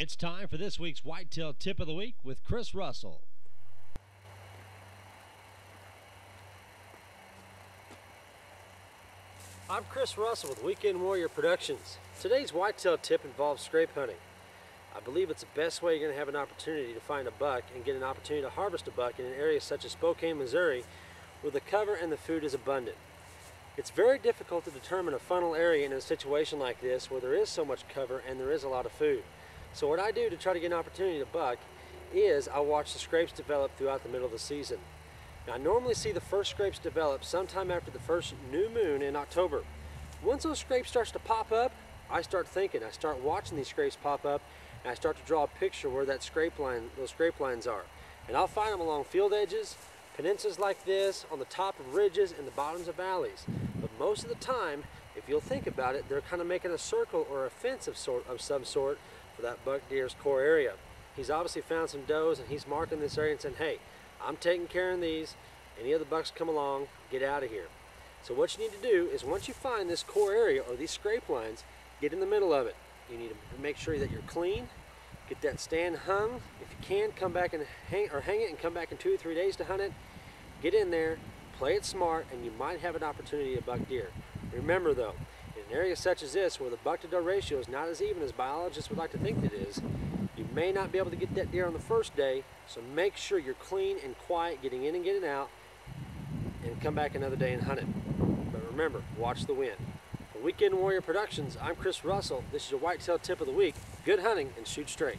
It's time for this week's Whitetail Tip of the Week with Chris Russell. I'm Chris Russell with Weekend Warrior Productions. Today's whitetail tip involves scrape hunting. I believe it's the best way you're going to have an opportunity to find a buck and get an opportunity to harvest a buck in an area such as Spokane, Missouri, where the cover and the food is abundant. It's very difficult to determine a funnel area in a situation like this where there is so much cover and there is a lot of food. So what I do to try to get an opportunity to buck is I watch the scrapes develop throughout the middle of the season. Now, I normally see the first scrapes develop sometime after the first new moon in October. Once those scrapes starts to pop up, I start thinking, I start watching these scrapes pop up, and I start to draw a picture where that scrape line, those scrape lines are. And I'll find them along field edges, peninsulas like this, on the top of ridges, and the bottoms of valleys. But most of the time, if you'll think about it, they're kind of making a circle or a fence of some sort for that buck deer's core area. He's obviously found some does and he's marking this area and saying, hey, I'm taking care of these. Any other bucks come along, get out of here. So what you need to do is once you find this core area or these scrape lines, get in the middle of it. You need to make sure that you're clean, get that stand hung. If you can, come back and hang it and come back in 2 or 3 days to hunt it. Get in there, play it smart, and you might have an opportunity to buck deer. Remember though, in an area such as this where the buck to doe ratio is not as even as biologists would like to think it is, you may not be able to get that deer on the first day, so make sure you're clean and quiet getting in and getting out, and come back another day and hunt it. But remember, watch the wind. For Weekend Warrior Productions, I'm Chris Russell. This is your Whitetail Tip of the Week. Good hunting and shoot straight.